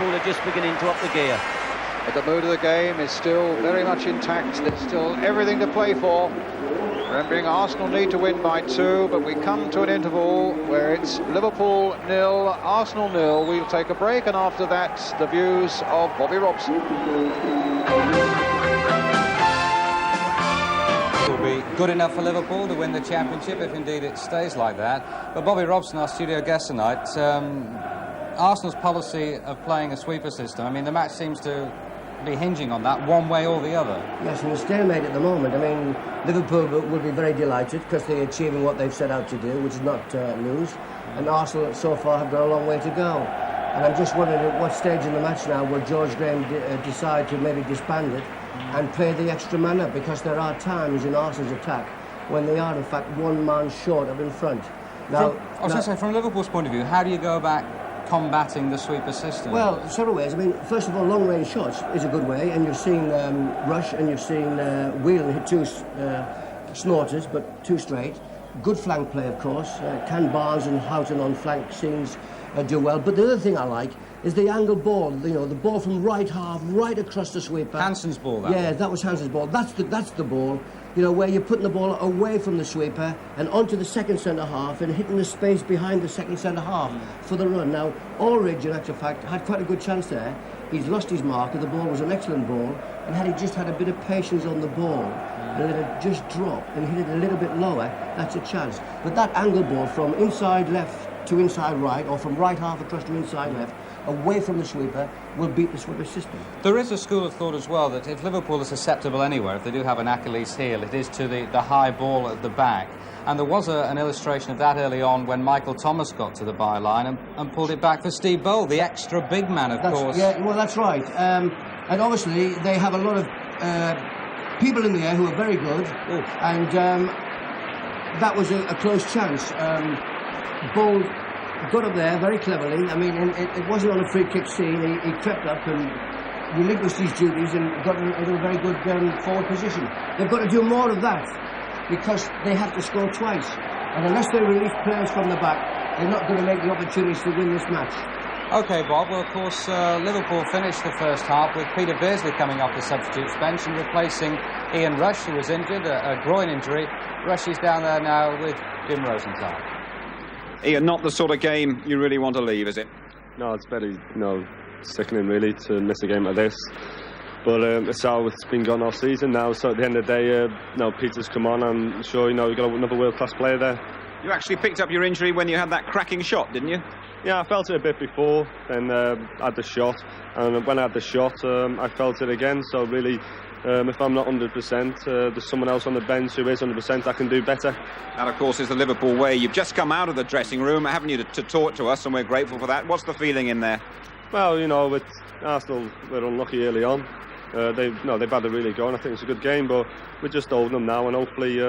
Liverpool are just beginning to up the gear. But the mood of the game is still very much intact. There's still everything to play for. Remembering Arsenal need to win by 2, but we come to an interval where it's Liverpool 0, Arsenal 0. We'll take a break, and after that, the views of Bobby Robson. It will be good enough for Liverpool to win the championship if indeed it stays like that. But Bobby Robson, our studio guest tonight, Arsenal's policy of playing a sweeper system, I mean, the match seems to be hinging on that one way or the other. Yes, and a stalemate at the moment. I mean, Liverpool will be very delighted because they're achieving what they've set out to do, which is not lose. And Arsenal so far have got a long way to go. And I'm just wondering at what stage in the match now will George Graham decide to maybe disband it and play the extra man up, because there are times in Arsenal's attack when they are in fact one man short up in front. Now, I was going to say, from Liverpool's point of view, how do you go about combating the sweeper system? Well, several ways. I mean, first of all, long-range shots is a good way, and you've seen Rush and you've seen Whelan hit 2 snorters, but 2 straight. Good flank play, of course. Can Barnes and Houghton on flank scenes do well. But the other thing I like is the angle ball. You know, the ball from right half, right across the sweeper. Hansen's ball, that was Hansen's ball. That's the ball. You know, where you're putting the ball away from the sweeper and onto the second centre-half and hitting the space behind the second centre-half for the run. Now, Ulrich, in actual fact, had quite a good chance there. He's lost his marker. The ball was an excellent ball, and had he just had a bit of patience on the ball and let it just drop and hit it a little bit lower, that's a chance. But that angle ball from inside left to inside right, or from right half across to inside left, away from the sweeper, will beat the sweeper system. There is a school of thought as well that if Liverpool is susceptible anywhere, if they do have an Achilles heel, it is to the high ball at the back. And there was an illustration of that early on when Michael Thomas got to the byline and pulled it back for Steve Bold, the extra big man, of course. Yeah, well, that's right. And obviously, they have a lot of people in there who are very good. Ooh. And that was a close chance. Bold got up there very cleverly. I mean, it wasn't on a free kick scene. He crept up and relinquished his duties and got into a very good forward position. They've got to do more of that, because they have to score twice. And unless they release players from the back, they're not going to make the opportunities to win this match. OK, Bob. Well, of course, Liverpool finished the first half with Peter Beardsley coming off the substitutes bench and replacing Ian Rush, who was injured, a groin injury. Rush is down there now with Jim Rosenthal. Ian, not the sort of game you really want to leave, is it? No, it's very, sickening really to miss a game like this. But it's how it's been going all season now. So at the end of the day, Peter's come on. I'm sure we've got another world-class player there. You actually picked up your injury when you had that cracking shot, didn't you? Yeah, I felt it a bit before, then had the shot, and when I had the shot, I felt it again. So really, if I'm not 100%, there's someone else on the bench who is 100% that can do better. That, of course, is the Liverpool way. You've just come out of the dressing room, haven't you, to talk to us, and we're grateful for that. What's the feeling in there? Well, with Arsenal, we're unlucky early on. They've had a really go, and I think it's a good game, but we're just holding them now, and hopefully,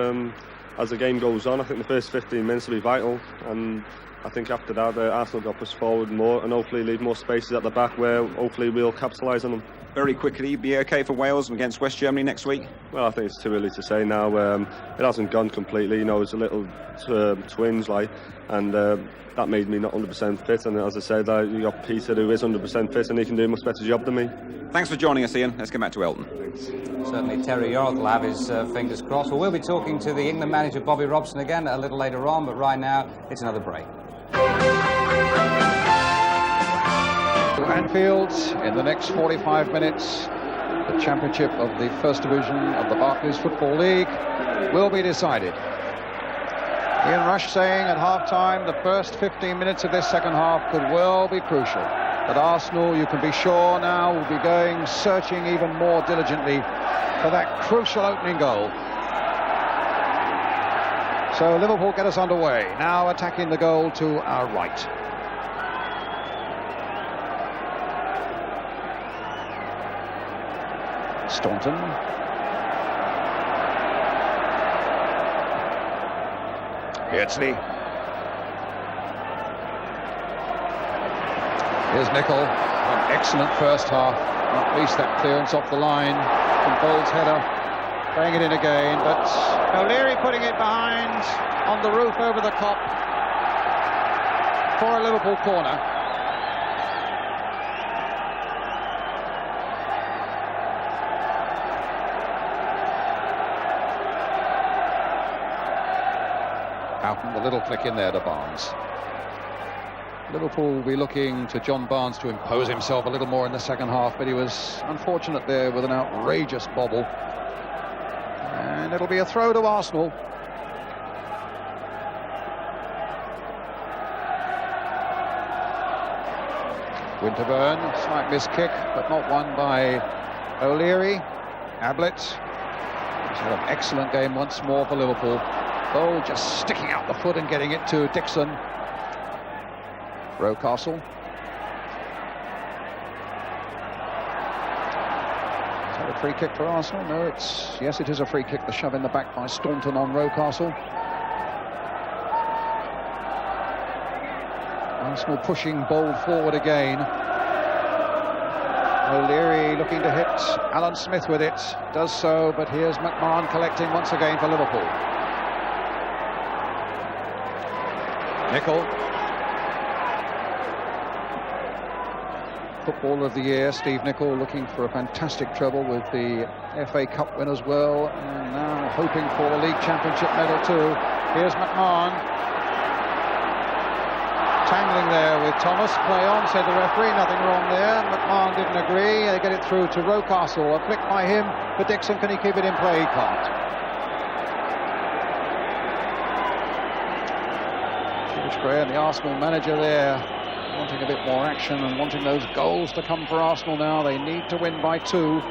as the game goes on, I think the first 15 minutes will be vital, and I think after that, Arsenal got pushed forward more and hopefully leave more spaces at the back where hopefully we'll capitalise on them. Very quickly, be OK for Wales against West Germany next week? Well, I think it's too early to say now. It hasn't gone completely, it's a little twinge, and that made me not 100% fit. And as I said, you got Peter who is 100% fit and he can do a much better job than me. Thanks for joining us, Ian. Let's get back to Elton. Thanks. Certainly Terry York will have his fingers crossed. Well, we'll be talking to the England manager Bobby Robson again a little later on, but right now it's another break. Anfield, in the next 45 minutes, the championship of the First Division of the Barclays Football League will be decided. Ian Rush saying at half-time the first 15 minutes of this second half could well be crucial. But Arsenal, you can be sure now, will be going searching even more diligently for that crucial opening goal. So Liverpool get us underway, now attacking the goal to our right. Staunton. Beardsley. Here's Nicol. An excellent first half. Not least that clearance off the line from Bold's header. Playing it in again, but O'Leary putting it behind on the roof over the Kop for a Liverpool corner. Houghton, the little flick in there to Barnes. Liverpool will be looking to John Barnes to impose himself a little more in the second half, but he was unfortunate there with an outrageous bobble. And it'll be a throw to Arsenal. Winterburn, slight miss kick, but not won by O'Leary. Ablett, he's had an excellent game once more for Liverpool. Ball just sticking out the foot and getting it to Dixon. Rocastle. Is that a free kick for Arsenal? No, yes, it is a free kick. The shove in the back by Staunton on Rocastle. Arsenal pushing bold forward again. O'Leary looking to hit Alan Smith with it. Does so, but here's McMahon collecting once again for Liverpool. Nicol. Footballer of the Year, Steve Nicol, looking for a fantastic treble with the FA Cup win as well, and now hoping for the League Championship medal too. Here's McMahon. Tangling there with Thomas. Play on, said the referee. Nothing wrong there. McMahon didn't agree. They get it through to Rocastle. A flick by him for Dixon. Can he keep it in play? He can't. George Graham, the Arsenal manager there, wanting a bit more action and wanting those goals to come for Arsenal now. They need to win by 2.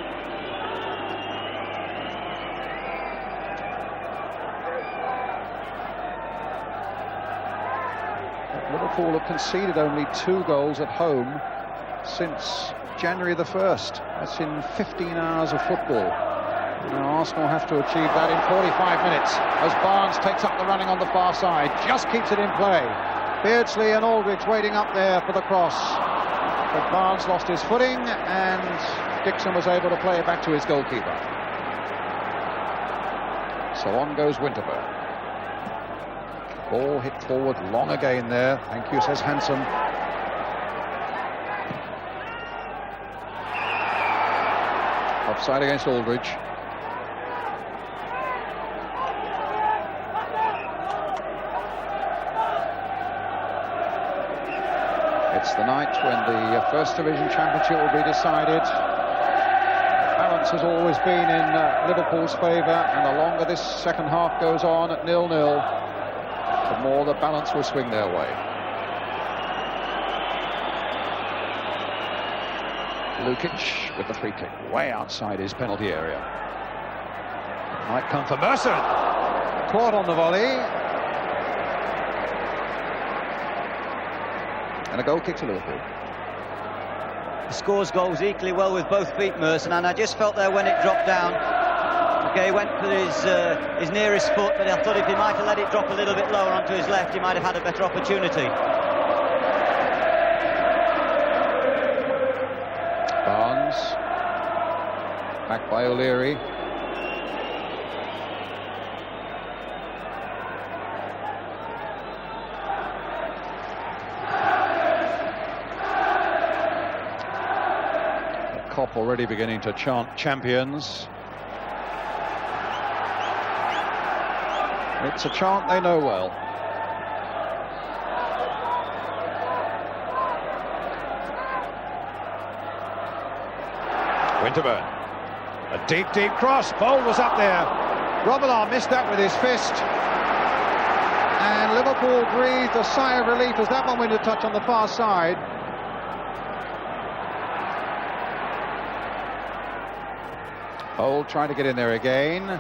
Liverpool have conceded only 2 goals at home since January the 1st. That's in 15 hours of football. Now Arsenal have to achieve that in 45 minutes as Barnes takes up the running on the far side, just keeps it in play. Beardsley and Aldridge waiting up there for the cross, but Barnes lost his footing and Dixon was able to play it back to his goalkeeper. So on goes Winterburn. Ball hit forward long again there. Thank you, says Hansen. Offside against Aldridge. It's the night when the First Division Championship will be decided. The balance has always been in Liverpool's favour, and the longer this second half goes on at 0-0, the more the balance will swing their way. Lukic with the free kick, way outside his penalty area. Might come for Mercer. Caught on the volley. And a goal kick to Liverpool. He scores goals equally well with both feet, Merson, and I just felt there when it dropped down. Okay, he went for his nearest foot, but I thought if he might have let it drop a little bit lower onto his left, he might have had a better opportunity. Barnes. Back by O'Leary. Cop already beginning to chant champions. It's a chant they know well. Winterburn. A deep, deep cross. Bowl was up there. Robillard missed that with his fist. And Liverpool breathed a sigh of relief as that one went to touch on the far side. Old trying to get in there again.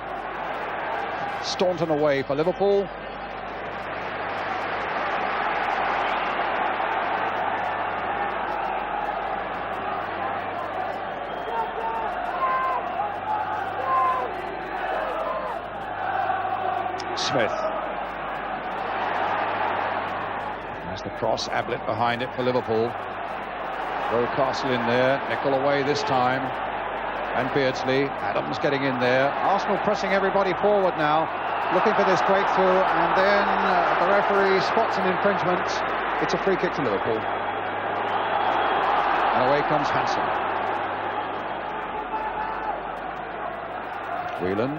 Staunton away for Liverpool. Smith. There's the cross. Ablett behind it for Liverpool. Rocastle in there. Nicol away this time. And Beardsley. Adams getting in there. Arsenal pressing everybody forward now, looking for this breakthrough, and then the referee spots an infringement. It's a free kick to Liverpool. And away comes Hansen. Whelan.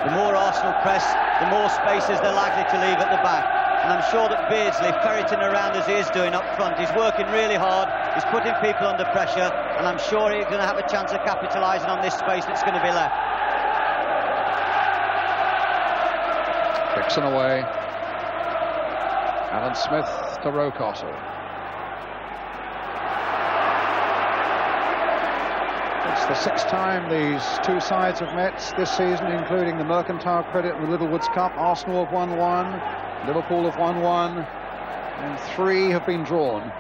The more Arsenal press, the more spaces they're likely to leave at the back. And I'm sure that Beardsley, ferreting around as he is doing up front, he's working really hard, he's putting people under pressure, and I'm sure he's going to have a chance of capitalising on this space that's going to be left. Dixon away. Alan Smith to Rocastle. It's the sixth time these two sides have met this season, including the Mercantile Credit and the Littlewoods Cup. Arsenal have won one, Liverpool have won one, and three have been drawn.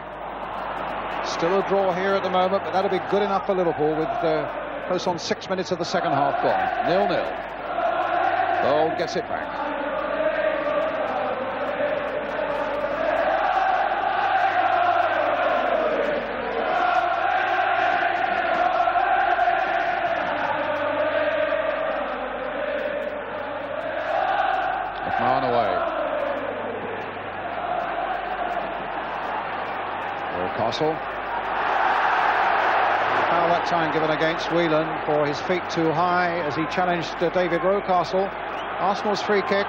Still a draw here at the moment, but that'll be good enough for Liverpool with close on 6 minutes of the second half gone. 0-0. Gold gets it back. McMahon away. Castle. Foul that time given against Whelan for his feet too high as he challenged David Rocastle. Arsenal's free kick.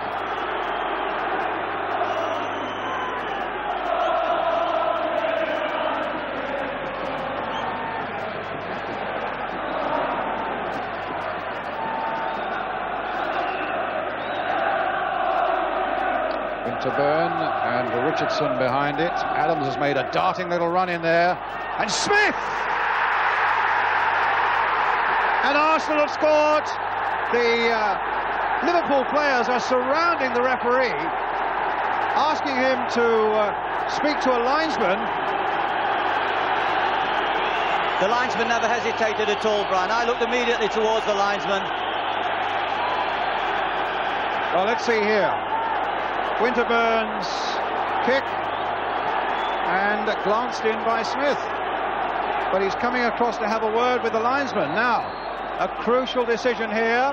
Winterburn and Richardson behind it. Adams has made a darting little run in there, and Smith! And Arsenal have scored. The Liverpool players are surrounding the referee, asking him to speak to a linesman. The linesman never hesitated at all, Brian. I looked immediately towards the linesman. Well, let's see here. Winterburn's kick, and glanced in by Smith, but he's coming across to have a word with the linesman. Now, a crucial decision here.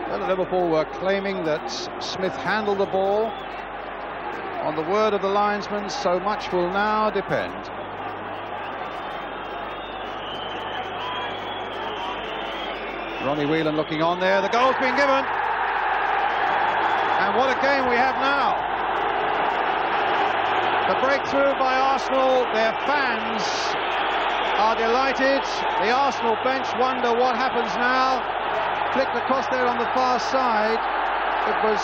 Well, Liverpool were claiming that Smith handled the ball. On the word of the linesman, so much will now depend. Ronnie Whelan looking on there. The goal's been given. And what a game we have now. The breakthrough by Arsenal. Their fans are delighted. The Arsenal bench wonder what happens now. Flicked across there on the far side. It was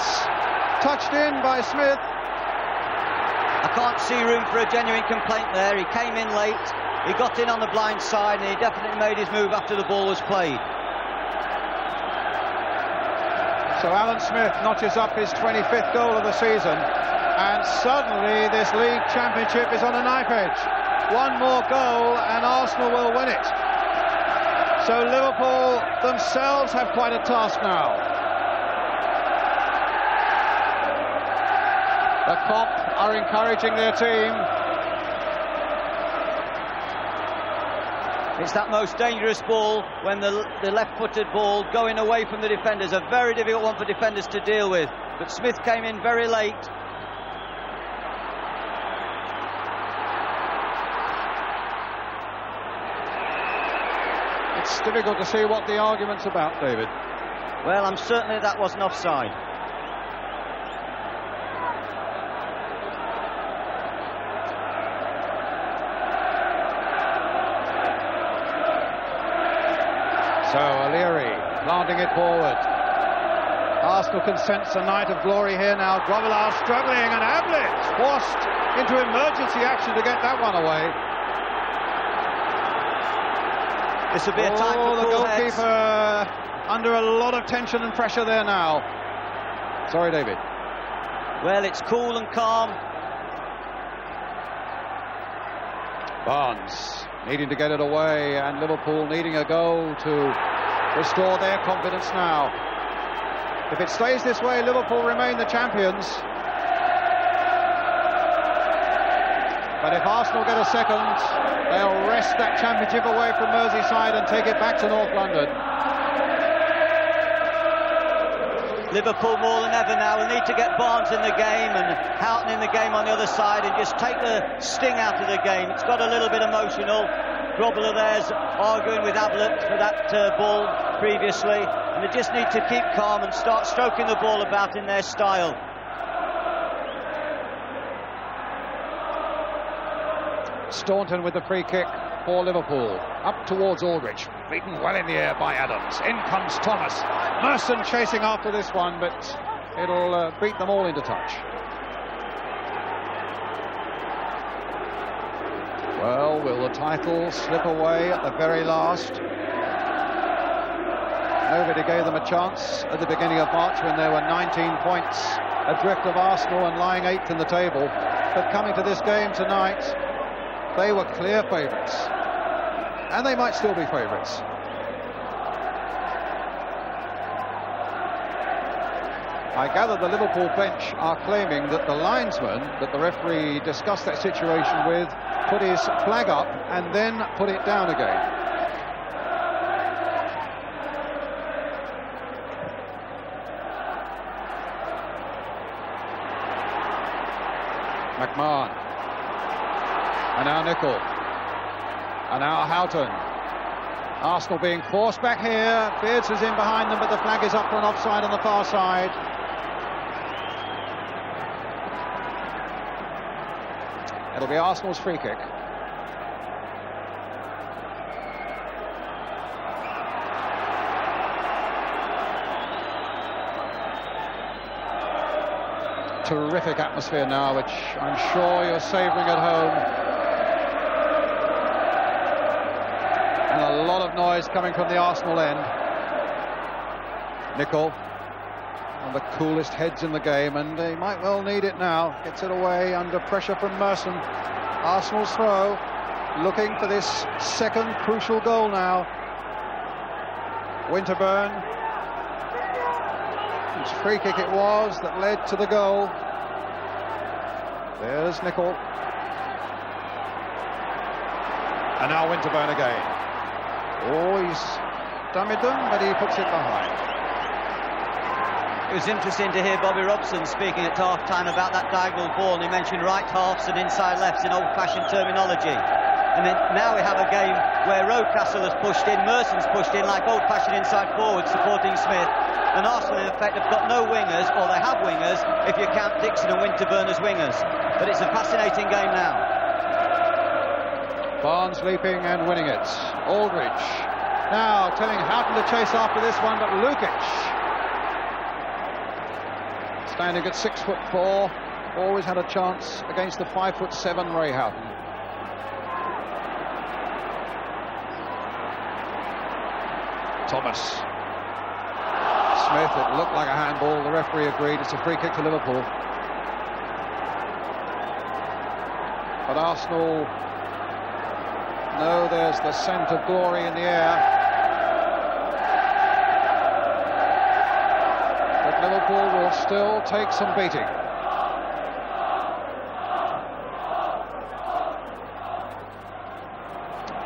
touched in by Smith. I can't see room for a genuine complaint there. He came in late. He got in on the blind side, and he definitely made his move after the ball was played. So Alan Smith notches up his 25th goal of the season, and suddenly this league championship is on a knife edge. One more goal and Arsenal will win it. So Liverpool themselves have quite a task now. The Kop are encouraging their team. It's that most dangerous ball when the left-footed ball going away from the defenders. A very difficult one for defenders to deal with. But Smith came in very late. It's difficult to see what the argument's about, David. Well, I'm certain that wasn't offside. So O'Leary planting it forward. Arsenal can sense a night of glory here now. Grobbelaar struggling, and Ablett forced into emergency action to get that one away. This will be a time for the cool goalkeeper heads. Under a lot of tension and pressure there now. Sorry, David. Well, it's cool and calm. Barnes needing to get it away, and Liverpool needing a goal to restore their confidence now. If it stays this way, Liverpool remain the champions. But if Arsenal get a second, they'll wrest that championship away from Merseyside and take it back to North London. Liverpool more than ever now will need to get Barnes in the game and Houghton in the game on the other side and just take the sting out of the game. It's got a little bit emotional. Grobbler there's arguing with Ablett for that ball previously, and they just need to keep calm and start stroking the ball about in their style. Staunton with the free kick for Liverpool. Up towards Aldridge. Beaten well in the air by Adams. In comes Thomas. Merson chasing after this one, but it'll beat them all into touch. Well, will the title slip away at the very last? Nobody gave them a chance at the beginning of March when there were 19 points adrift of Arsenal and lying 8th in the table. But coming to this game tonight, they were clear favourites. And they might still be favourites. I gather the Liverpool bench are claiming that the linesman that the referee discussed that situation with put his flag up and then put it down again. McMahon. And now Nicol. And now Houghton. Arsenal being forced back here. Beards is in behind them, but the flag is up for an offside on the far side. It'll be Arsenal's free kick. Terrific atmosphere now, which I'm sure you're savouring at home. And a lot of noise coming from the Arsenal end. Nicol, one of the coolest heads in the game, and he might well need it now. Gets it away under pressure from Merson. Arsenal's throw, looking for this second crucial goal now. Winterburn, whose free kick it was that led to the goal. There's Nicol. And now Winterburn again. Oh, he's damaged them, but he puts it behind. It was interesting to hear Bobby Robson speaking at half-time about that diagonal ball, and he mentioned right halves and inside lefts in old-fashioned terminology. And then now we have a game where Rocastle has pushed in, Merson's pushed in like old-fashioned inside forwards supporting Smith, and Arsenal in effect have got no wingers, or they have wingers if you count Dixon and Winterburn as wingers. But it's a fascinating game now. Barnes leaping and winning it. Aldridge now telling Houghton to chase after this one, but Lukic standing at 6'4", always had a chance against the 5'7" Ray Houghton. Thomas. Smith, it looked like a handball. The referee agreed it's a free kick to Liverpool. But Arsenal know there's the scent of glory in the air. But Liverpool will still take some beating.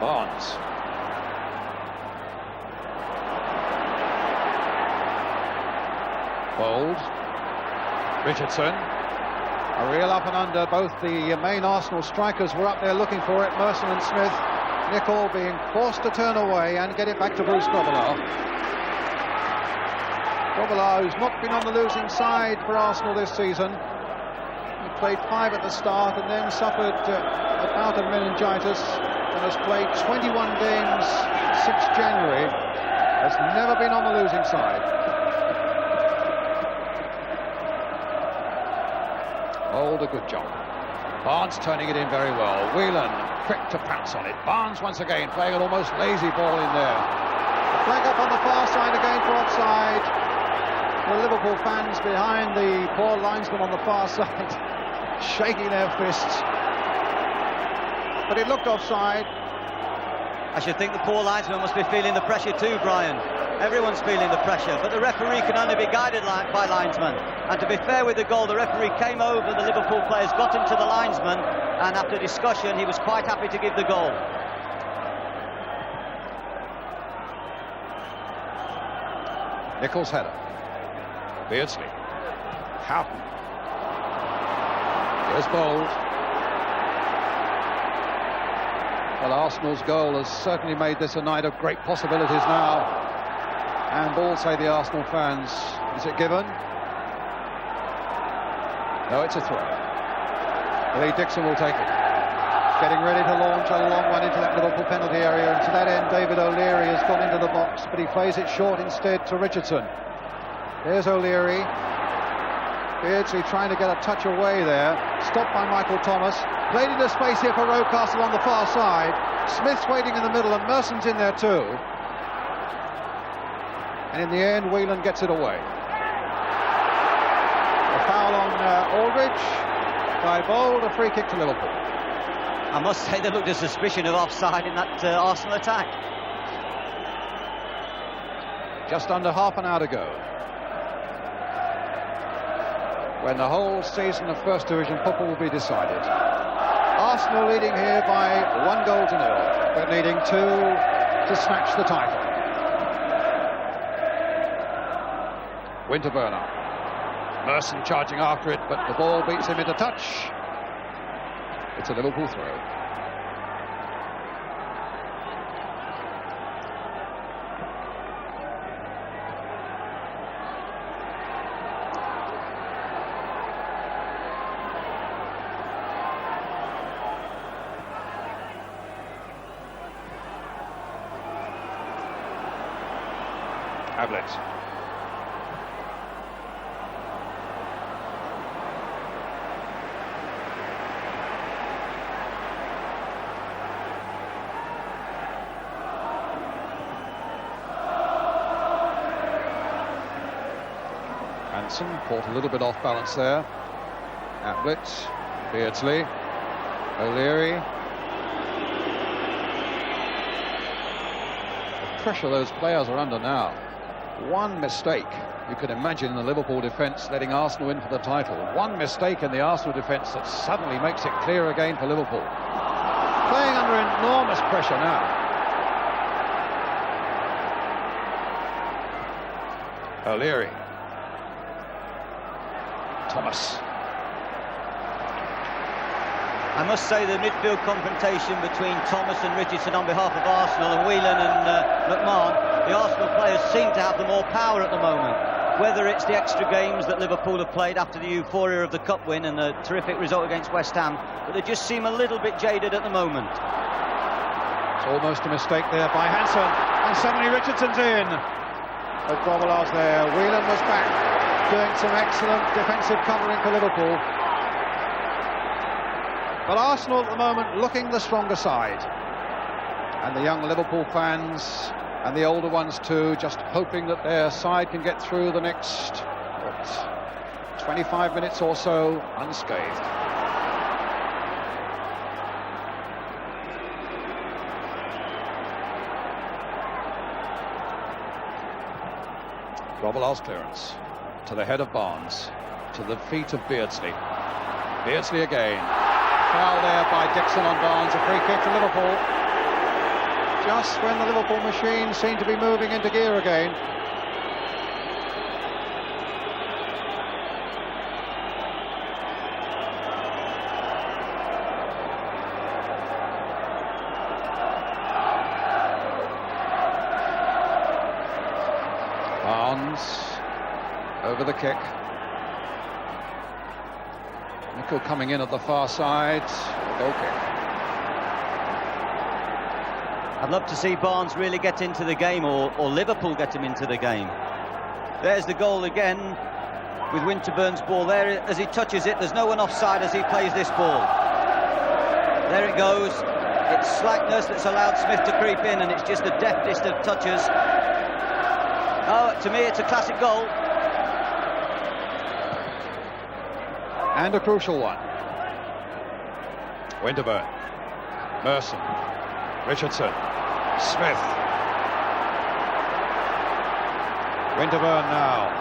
Barnes. Bold. Richardson. A real up and under. Both the main Arsenal strikers were up there looking for it. Merson and Smith. Nicol being forced to turn away and get it back to Bruce Grobbler. Grobbler, who's not been on the losing side for Arsenal this season. He played 5 at the start and then suffered a bout of meningitis and has played 21 games since January. Has never been on the losing side. Hold a good job. Barnes turning it in very well. Whelan quick to pounce on it. Barnes once again playing an almost lazy ball in there. The flag up on the far side again for offside. The Liverpool fans behind the poor linesman on the far side shaking their fists. But it looked offside. I should think the poor linesman must be feeling the pressure too, Brian. Everyone's feeling the pressure, but the referee can only be guided by linesmen. And to be fair with the goal, the referee came over the Liverpool players, got him to the linesman, and after discussion, he was quite happy to give the goal. Nicol's header. Beardsley. Houghton. Here's Bold. Well, Arsenal's goal has certainly made this a night of great possibilities now. And ball, say the Arsenal fans. Is it given? No, it's a throw. Lee Dixon will take it. Getting ready to launch a long one into that Liverpool penalty area, and to that end David O'Leary has gone into the box, but he plays it short instead to Richardson. There's O'Leary. Beardsley trying to get a touch away there, stopped by Michael Thomas, played into space here for Rocastle on the far side. Smith's waiting in the middle and Merson's in there too, and in the end Whelan gets it away. A foul on Aldridge by Bold, a free kick to Liverpool. I must say there looked a suspicion of offside in that Arsenal attack. Just under half an hour to go, when the whole season of First Division football will be decided. Arsenal leading here by 1-0, but needing 2 to snatch the title. Winterburn up. Merson charging after it, but the ball beats him into touch. It's a Liverpool throw. Ablett. Caught a little bit off balance there. Ablett, Beardsley, O'Leary. The pressure those players are under now. One mistake, you could imagine, in the Liverpool defence letting Arsenal in for the title. One mistake in the Arsenal defence that suddenly makes it clear again for Liverpool. Playing under enormous pressure now. O'Leary. Thomas. I must say the midfield confrontation between Thomas and Richardson on behalf of Arsenal, and Whelan and McMahon, the Arsenal players seem to have the more power at the moment. Whether it's the extra games that Liverpool have played after the euphoria of the cup win and the terrific result against West Ham, but they just seem a little bit jaded at the moment. It's almost a mistake there by Hansen, and suddenly Richardson's in. But Grobbelaar's there. Whelan was back, doing some excellent defensive covering for Liverpool. But Arsenal at the moment looking the stronger side. And the young Liverpool fans, and the older ones too, just hoping that their side can get through the next 25 minutes or so unscathed. Grobbelaar's clearance to the head of Barnes, to the feet of Beardsley. Beardsley again. Foul there by Dixon on Barnes, a free kick to Liverpool. Just when the Liverpool machine seemed to be moving into gear again. Barnes over the kick. Nickel coming in at the far side. Goal kick. I'd love to see Barnes really get into the game, or Liverpool get him into the game. There's the goal again with Winterburn's ball there. As he touches it, there's no one offside as he plays this ball. There it goes. It's slackness that's allowed Smith to creep in, and it's just the deftest of touches. Oh, to me, it's a classic goal. And a crucial one. Winterburn. Merson. Richardson. Smith. Winterburn now.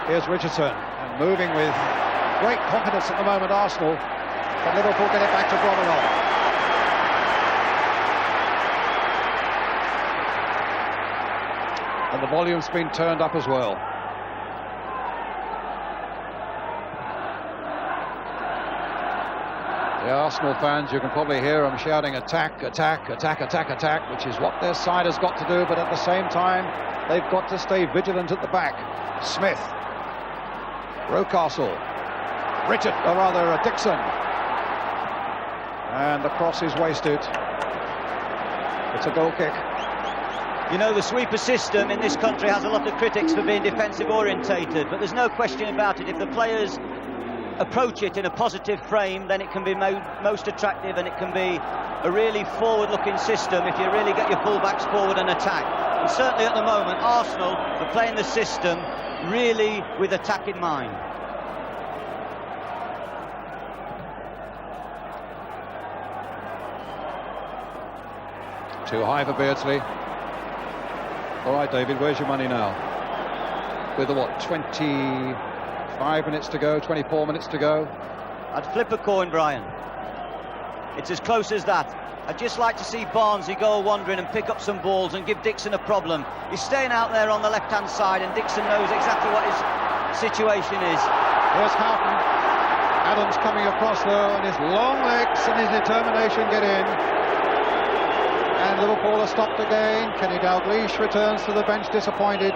Here's Richardson. And moving with great confidence at the moment, Arsenal. But Liverpool get it back to Grobbelaar. And the volume's been turned up as well. The Arsenal fans, you can probably hear them shouting attack, attack, attack, attack, attack, which is what their side has got to do, but at the same time, they've got to stay vigilant at the back. Smith, Rocastle, Dixon. And the cross is wasted. It's a goal kick. You know, the sweeper system in this country has a lot of critics for being defensive orientated, but there's no question about it. If the players approach it in a positive frame, then it can be most attractive, and it can be a really forward-looking system if you really get your full-backs forward and attack. And certainly at the moment, Arsenal are playing the system really with attack in mind. Too high for Beardsley. All right, David, where's your money now? With the, what, 25 minutes to go, 24 minutes to go? I'd flip a coin, Brian. It's as close as that. I'd just like to see Barnsley go wandering and pick up some balls and give Dixon a problem. He's staying out there on the left-hand side, and Dixon knows exactly what his situation is. Here's Houghton. Adams coming across, though, and his long legs and his determination get in. And Liverpool are stopped again. Kenny Dalglish returns to the bench disappointed.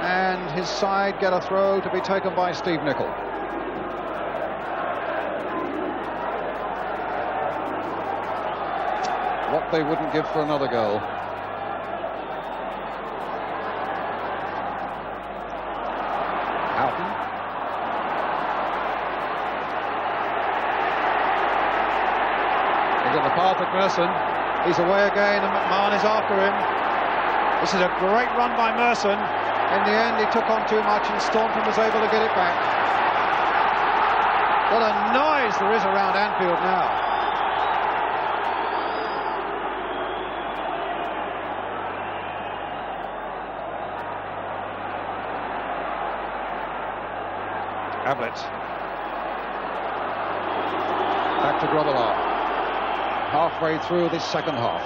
And his side get a throw to be taken by Steve Nicol. What they wouldn't give for another goal. Houghton. Into the path of Merson. He's away again, and McMahon is after him. This is a great run by Merson. In the end, he took on too much, and Staunton was able to get it back. What a noise there is around Anfield now. Ablett. Back to Grobbelaar. Halfway through this second half.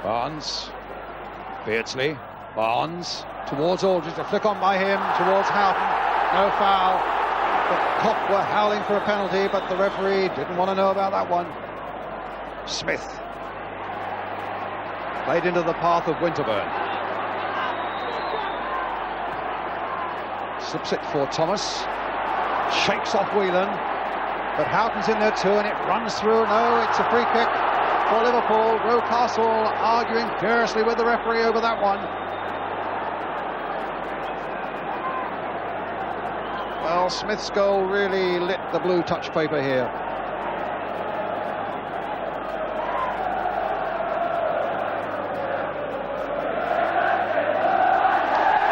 Barnes, Beardsley, Barnes towards Aldridge, a flick on by him towards Houghton, no foul. The Kop were howling for a penalty, but the referee didn't want to know about that one. Smith played into the path of Winterburn. Slips it for Thomas, shakes off Whelan, but Houghton's in there too, and it runs through. No, it's a free kick for Liverpool. Rocastle arguing furiously with the referee over that one. Well, Smith's goal really lit the blue touch paper here.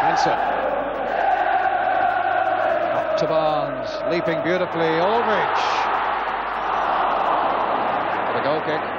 Hansen. Up to Barnes, leaping beautifully. Aldridge. For the goal kick.